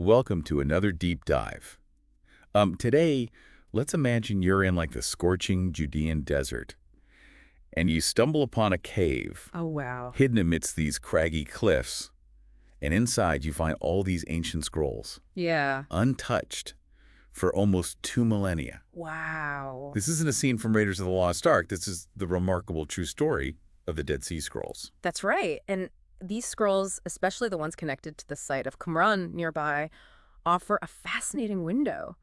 welcome to another deep dive. Today, let's imagine you're in like the scorching Judean desert, and you stumble upon a cave Oh, wow. hidden amidst these craggy cliffs, and inside you find all these ancient scrolls, Yeah. untouched for almost 2 millennia. Wow. This isn't a scene from Raiders of the Lost Ark. This is the remarkable true story of the Dead Sea Scrolls. That's right. And these scrolls, especially the ones connected to the site of Qumran nearby, offer a fascinating window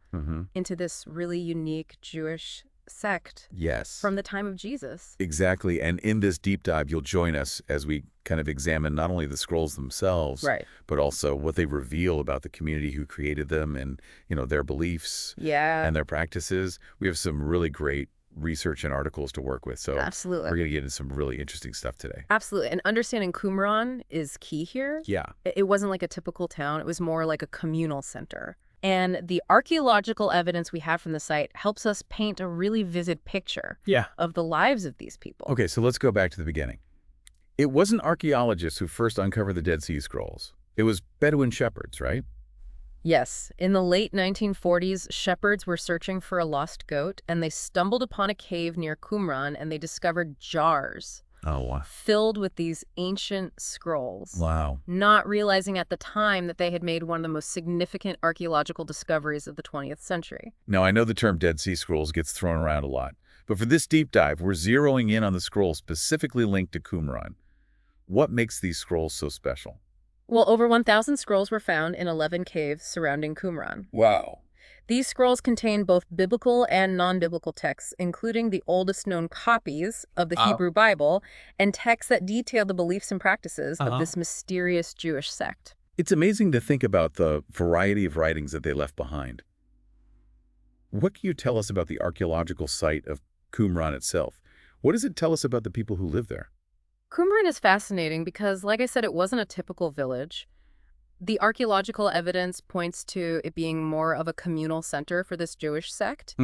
into this really unique Jewish sect Yes. from the time of Jesus. Exactly, and in this deep dive, you'll join us as we kind of examine not only the scrolls themselves, Right. but also what they reveal about the community who created them and, their beliefs Yeah. and their practices. We have some really great research and articles to work with, so Absolutely. we're going to get into some really interesting stuff today. Absolutely. And understanding Qumran is key here. Yeah. It wasn't like a typical town. It was more like a communal center. And the archaeological evidence we have from the site helps us paint a really vivid picture of the lives of these people. Okay, so let's go back to the beginning. It wasn't archaeologists who first uncovered the Dead Sea Scrolls. It was Bedouin shepherds, right? Yes, in the late 1940s, shepherds were searching for a lost goat, and they stumbled upon a cave near Qumran, and they discovered jars Oh, wow. filled with these ancient scrolls, Wow. not realizing at the time that they had made one of the most significant archaeological discoveries of the 20th century. Now, I know the term Dead Sea Scrolls gets thrown around a lot, but for this deep dive, we're zeroing in on the scrolls specifically linked to Qumran. What makes these scrolls so special? Well, over 1,000 scrolls were found in 11 caves surrounding Qumran. Wow. These scrolls contain both biblical and non-biblical texts, including the oldest known copies of the Hebrew Bible and texts that detail the beliefs and practices of this mysterious Jewish sect. It's amazing to think about the variety of writings that they left behind. What can you tell us about the archaeological site of Qumran itself? What does it tell us about the people who live there? Qumran is fascinating because, like I said, it wasn't a typical village. The archaeological evidence points to it being more of a communal center for this Jewish sect.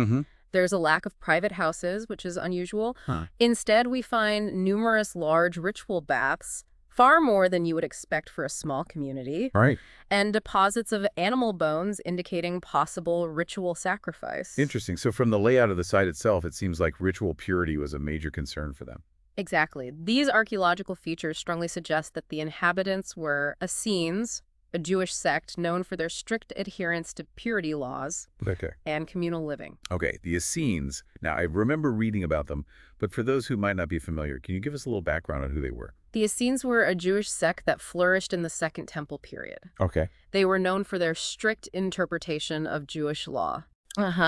There's a lack of private houses, which is unusual. Instead, we find numerous large ritual baths, far more than you would expect for a small community, Right. and deposits of animal bones indicating possible ritual sacrifice. Interesting. So from the layout of the site itself, it seems like ritual purity was a major concern for them. Exactly. These archaeological features strongly suggest that the inhabitants were Essenes, a Jewish sect known for their strict adherence to purity laws Okay. and communal living. Okay, the Essenes. Now, I remember reading about them, but for those who might not be familiar, can you give us a little background on who they were? The Essenes were a Jewish sect that flourished in the Second Temple period. Okay. They were known for their strict interpretation of Jewish law.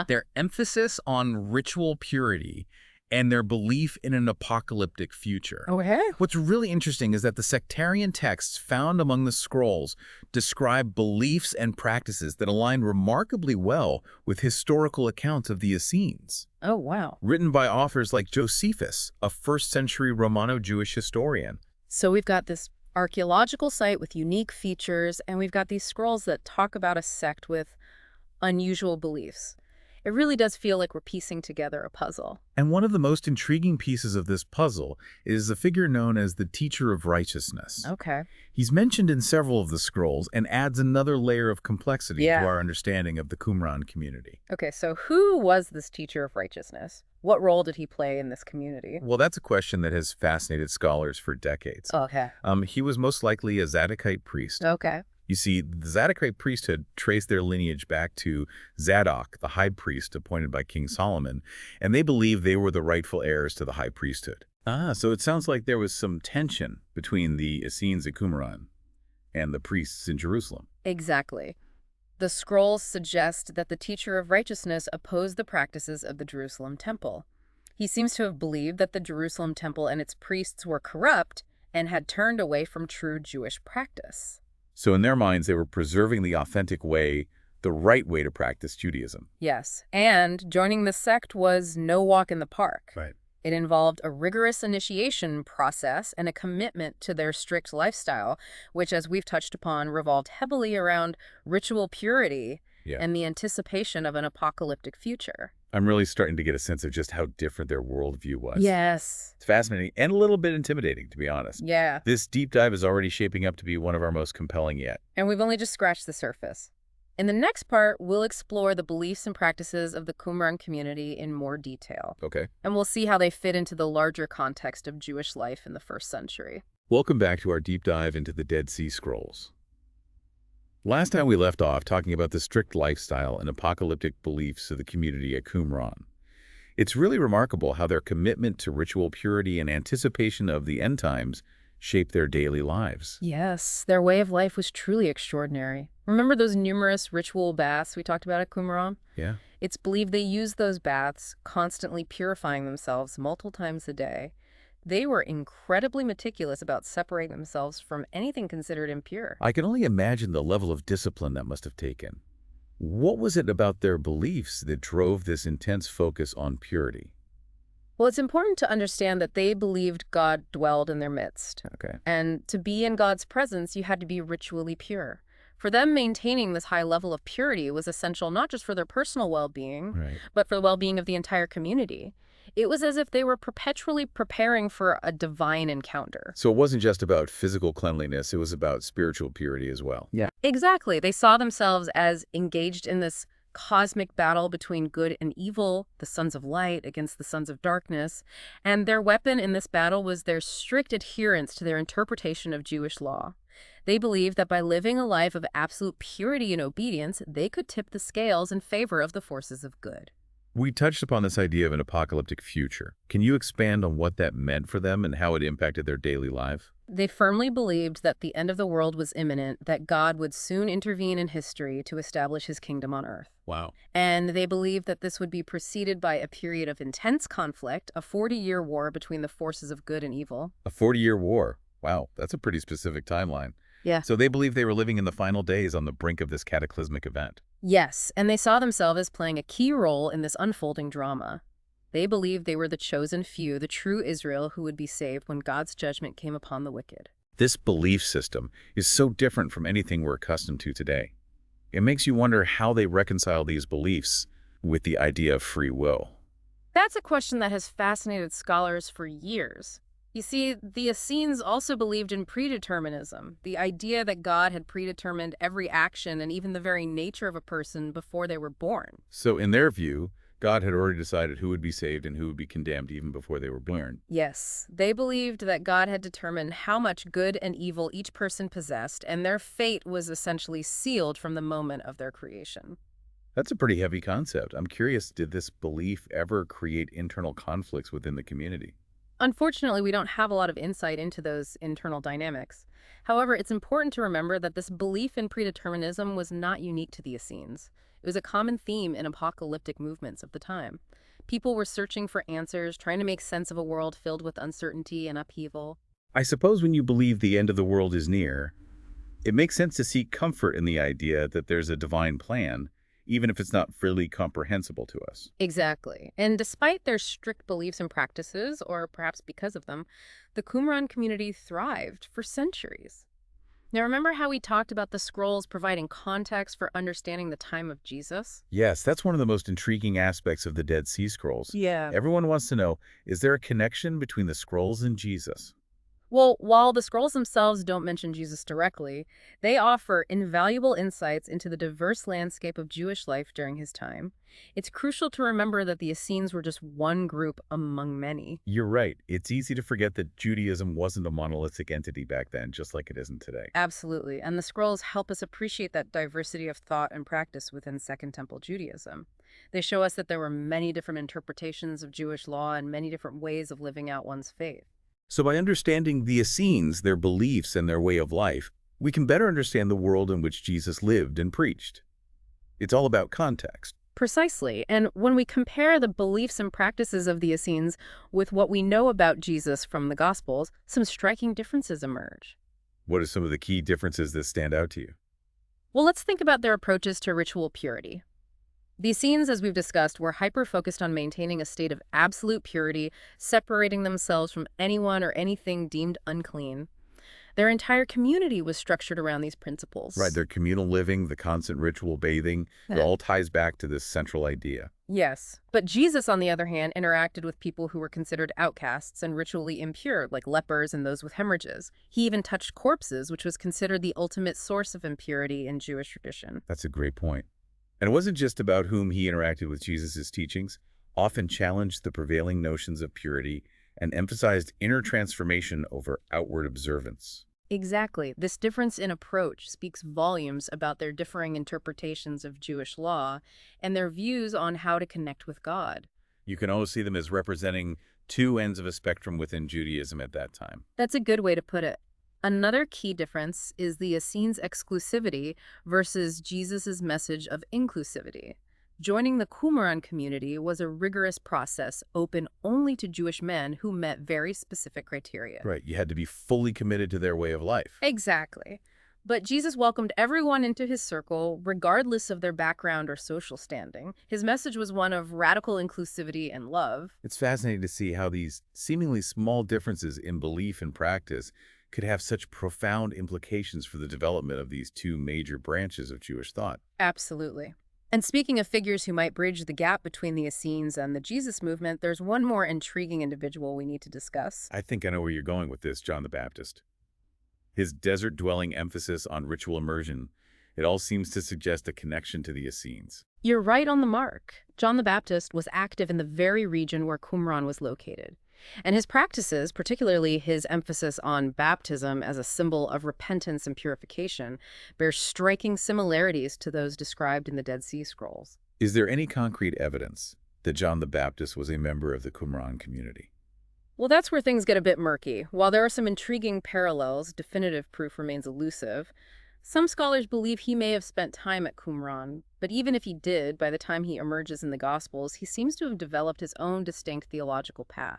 Their emphasis on ritual purity and their belief in an apocalyptic future. Okay. What's really interesting is that the sectarian texts found among the scrolls describe beliefs and practices that align remarkably well with historical accounts of the Essenes, Oh, wow. written by authors like Josephus, a first-century Romano-Jewish historian. So we've got this archaeological site with unique features, and we've got these scrolls that talk about a sect with unusual beliefs. It really does feel like we're piecing together a puzzle. And one of the most intriguing pieces of this puzzle is the figure known as the Teacher of Righteousness. Okay. He's mentioned in several of the scrolls and adds another layer of complexity Yeah. to our understanding of the Qumran community. Okay, so who was this teacher of righteousness? What role did he play in this community? Well, that's a question that has fascinated scholars for decades. Okay. He was most likely a Zadokite priest. Okay. You see, the Zadokite priesthood traced their lineage back to Zadok, the high priest appointed by King Solomon, and they believed they were the rightful heirs to the high priesthood. So it sounds like there was some tension between the Essenes at Qumran and the priests in Jerusalem. Exactly. The scrolls suggest that the teacher of righteousness opposed the practices of the Jerusalem temple. He seems to have believed that the Jerusalem temple and its priests were corrupt and had turned away from true Jewish practice. So in their minds, they were preserving the authentic way, the right way to practice Judaism. Yes, and joining the sect was no walk in the park. Right. It involved a rigorous initiation process and a commitment to their strict lifestyle, which, as we've touched upon, revolved heavily around ritual purity and the anticipation of an apocalyptic future. I'm really starting to get a sense of just how different their worldview was. Yes. It's fascinating and a little bit intimidating, to be honest. Yeah. This deep dive is already shaping up to be one of our most compelling yet. And we've only just scratched the surface. In the next part, we'll explore the beliefs and practices of the Qumran community in more detail. Okay. And we'll see how they fit into the larger context of Jewish life in the first century. Welcome back to our deep dive into the Dead Sea Scrolls. Last time we left off talking about the strict lifestyle and apocalyptic beliefs of the community at Qumran. It's really remarkable how their commitment to ritual purity and anticipation of the end times shaped their daily lives. Yes, their way of life was truly extraordinary. Remember those numerous ritual baths we talked about at Qumran? Yeah. It's believed they used those baths, constantly purifying themselves multiple times a day. They were incredibly meticulous about separating themselves from anything considered impure. I can only imagine the level of discipline that must have taken. What was it about their beliefs that drove this intense focus on purity? Well, it's important to understand that they believed God dwelled in their midst. Okay. And to be in God's presence, you had to be ritually pure. For them, maintaining this high level of purity was essential not just for their personal well-being, Right. but for the well-being of the entire community. It was as if they were perpetually preparing for a divine encounter. So it wasn't just about physical cleanliness, it was about spiritual purity as well. Yeah. Exactly. They saw themselves as engaged in this cosmic battle between good and evil, the sons of light against the sons of darkness, and their weapon in this battle was their strict adherence to their interpretation of Jewish law. They believed that by living a life of absolute purity and obedience, they could tip the scales in favor of the forces of good. We touched upon this idea of an apocalyptic future. Can you expand on what that meant for them and how it impacted their daily life? They firmly believed that the end of the world was imminent, that God would soon intervene in history to establish his kingdom on earth. Wow. And they believed that this would be preceded by a period of intense conflict, a 40-year war between the forces of good and evil. A 40-year war. Wow, that's a pretty specific timeline. Yeah. So they believed they were living in the final days on the brink of this cataclysmic event. Yes, and they saw themselves as playing a key role in this unfolding drama. They believed they were the chosen few, the true Israel who would be saved when God's judgment came upon the wicked. This belief system is so different from anything we're accustomed to today. It makes you wonder how they reconcile these beliefs with the idea of free will. That's a question that has fascinated scholars for years. You see, the Essenes also believed in predeterminism, the idea that God had predetermined every action and even the very nature of a person before they were born. So in their view, God had already decided who would be saved and who would be condemned even before they were born. Yes, they believed that God had determined how much good and evil each person possessed, and their fate was essentially sealed from the moment of their creation. That's a pretty heavy concept. I'm curious, did this belief ever create internal conflicts within the community? Unfortunately, we don't have a lot of insight into those internal dynamics. However, it's important to remember that this belief in predeterminism was not unique to the Essenes. It was a common theme in apocalyptic movements of the time. People were searching for answers, trying to make sense of a world filled with uncertainty and upheaval. I suppose when you believe the end of the world is near, it makes sense to seek comfort in the idea that there's a divine plan, even if it's not fully comprehensible to us. Exactly. And despite their strict beliefs and practices, or perhaps because of them, the Qumran community thrived for centuries. Now, remember how we talked about the scrolls providing context for understanding the time of Jesus? Yes, that's one of the most intriguing aspects of the Dead Sea Scrolls. Yeah. Everyone wants to know, is there a connection between the scrolls and Jesus? Well, while the scrolls themselves don't mention Jesus directly, they offer invaluable insights into the diverse landscape of Jewish life during his time. It's crucial to remember that the Essenes were just one group among many. You're right. It's easy to forget that Judaism wasn't a monolithic entity back then, just like it isn't today. Absolutely, and the scrolls help us appreciate that diversity of thought and practice within Second Temple Judaism. They show us that there were many different interpretations of Jewish law and many different ways of living out one's faith. So by understanding the Essenes, their beliefs, and their way of life, we can better understand the world in which Jesus lived and preached. It's all about context. Precisely, and when we compare the beliefs and practices of the Essenes with what we know about Jesus from the Gospels, some striking differences emerge. What are some of the key differences that stand out to you? Well, let's think about their approaches to ritual purity. The Essenes, as we've discussed, were hyper-focused on maintaining a state of absolute purity, separating themselves from anyone or anything deemed unclean. Their entire community was structured around these principles. Right, their communal living, the constant ritual bathing, it all ties back to this central idea. Yes. But Jesus, on the other hand, interacted with people who were considered outcasts and ritually impure, like lepers and those with hemorrhages. He even touched corpses, which was considered the ultimate source of impurity in Jewish tradition. That's a great point. And it wasn't just about whom he interacted with Jesus' teachings, often challenged the prevailing notions of purity and emphasized inner transformation over outward observance. Exactly. This difference in approach speaks volumes about their differing interpretations of Jewish law and their views on how to connect with God. You can always see them as representing two ends of a spectrum within Judaism at that time. That's a good way to put it. Another key difference is the Essenes' exclusivity versus Jesus' message of inclusivity. Joining the Qumran community was a rigorous process open only to Jewish men who met very specific criteria. Right, you had to be fully committed to their way of life. Exactly. But Jesus welcomed everyone into his circle, regardless of their background or social standing. His message was one of radical inclusivity and love. It's fascinating to see how these seemingly small differences in belief and practice could have such profound implications for the development of these two major branches of Jewish thought. Absolutely. And speaking of figures who might bridge the gap between the Essenes and the Jesus movement, there's one more intriguing individual we need to discuss. I think I know where you're going with this, John the Baptist. His desert-dwelling emphasis on ritual immersion, it all seems to suggest a connection to the Essenes. You're right on the mark. John the Baptist was active in the very region where Qumran was located. And his practices, particularly his emphasis on baptism as a symbol of repentance and purification, bear striking similarities to those described in the Dead Sea Scrolls. Is there any concrete evidence that John the Baptist was a member of the Qumran community? Well, that's where things get a bit murky. While there are some intriguing parallels, definitive proof remains elusive. Some scholars believe he may have spent time at Qumran, but even if he did, by the time he emerges in the Gospels, he seems to have developed his own distinct theological path.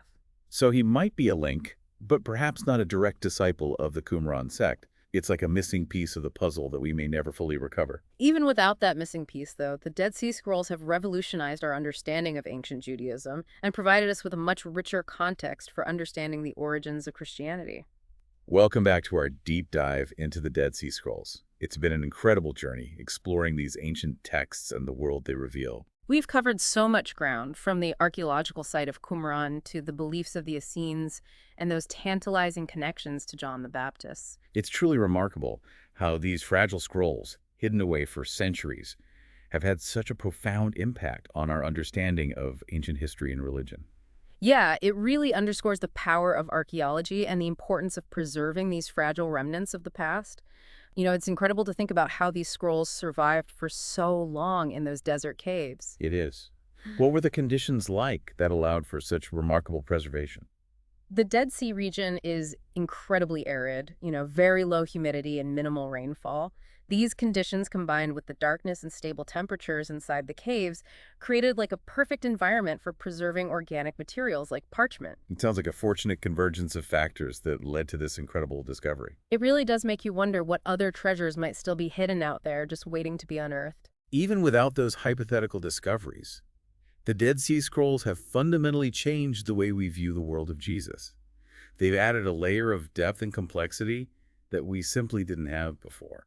So he might be a link, but perhaps not a direct disciple of the Qumran sect. It's like a missing piece of the puzzle that we may never fully recover. Even without that missing piece, though, the Dead Sea Scrolls have revolutionized our understanding of ancient Judaism and provided us with a much richer context for understanding the origins of Christianity. Welcome back to our deep dive into the Dead Sea Scrolls. It's been an incredible journey exploring these ancient texts and the world they reveal. We've covered so much ground, from the archaeological site of Qumran to the beliefs of the Essenes and those tantalizing connections to John the Baptist. It's truly remarkable how these fragile scrolls, hidden away for centuries, have had such a profound impact on our understanding of ancient history and religion. Yeah, it really underscores the power of archaeology and the importance of preserving these fragile remnants of the past. You know, it's incredible to think about how these scrolls survived for so long in those desert caves. It is. What were the conditions like that allowed for such remarkable preservation? The Dead Sea region is incredibly arid, very low humidity and minimal rainfall. These conditions, combined with the darkness and stable temperatures inside the caves, created like a perfect environment for preserving organic materials like parchment. It sounds like a fortunate convergence of factors that led to this incredible discovery. It really does make you wonder what other treasures might still be hidden out there just waiting to be unearthed. Even without those hypothetical discoveries, the Dead Sea Scrolls have fundamentally changed the way we view the world of Jesus. They've added a layer of depth and complexity that we simply didn't have before.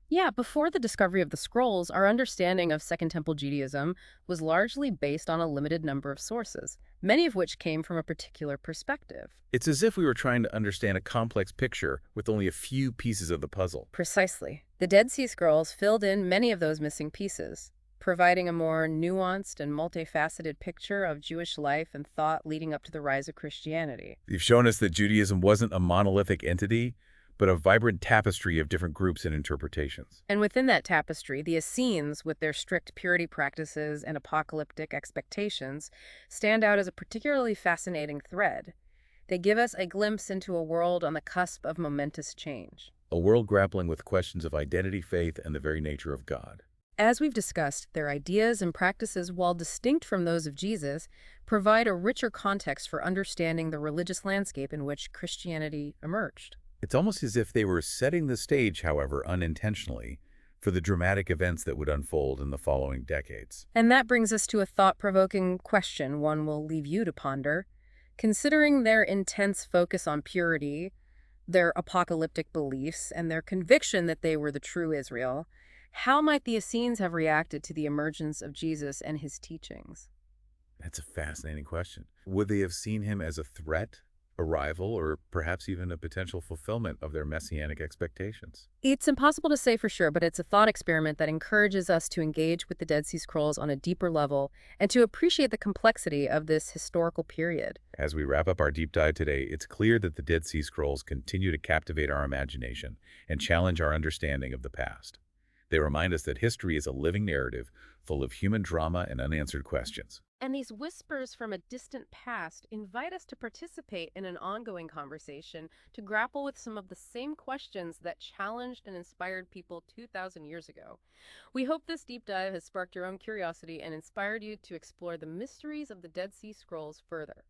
Yeah, before the discovery of the scrolls, our understanding of Second Temple Judaism was largely based on a limited number of sources, many of which came from a particular perspective. It's as if we were trying to understand a complex picture with only a few pieces of the puzzle. Precisely. The Dead Sea Scrolls filled in many of those missing pieces, providing a more nuanced and multifaceted picture of Jewish life and thought leading up to the rise of Christianity. You've shown us that Judaism wasn't a monolithic entity, but a vibrant tapestry of different groups and interpretations. And within that tapestry, the Essenes, with their strict purity practices and apocalyptic expectations, stand out as a particularly fascinating thread. They give us a glimpse into a world on the cusp of momentous change. A world grappling with questions of identity, faith, and the very nature of God. As we've discussed, their ideas and practices, while distinct from those of Jesus, provide a richer context for understanding the religious landscape in which Christianity emerged. It's almost as if they were setting the stage, however, unintentionally, for the dramatic events that would unfold in the following decades. And that brings us to a thought-provoking question one will leave you to ponder. Considering their intense focus on purity, their apocalyptic beliefs, and their conviction that they were the true Israel, How might the Essenes have reacted to the emergence of Jesus and his teachings? That's a fascinating question. Would they have seen him as a threat, a rival, or perhaps even a potential fulfillment of their messianic expectations? It's impossible to say for sure, but it's a thought experiment that encourages us to engage with the Dead Sea Scrolls on a deeper level and to appreciate the complexity of this historical period. As we wrap up our deep dive today, it's clear that the Dead Sea Scrolls continue to captivate our imagination and challenge our understanding of the past. They remind us that history is a living narrative full of human drama and unanswered questions. And these whispers from a distant past invite us to participate in an ongoing conversation to grapple with some of the same questions that challenged and inspired people 2,000 years ago. We hope this deep dive has sparked your own curiosity and inspired you to explore the mysteries of the Dead Sea Scrolls further.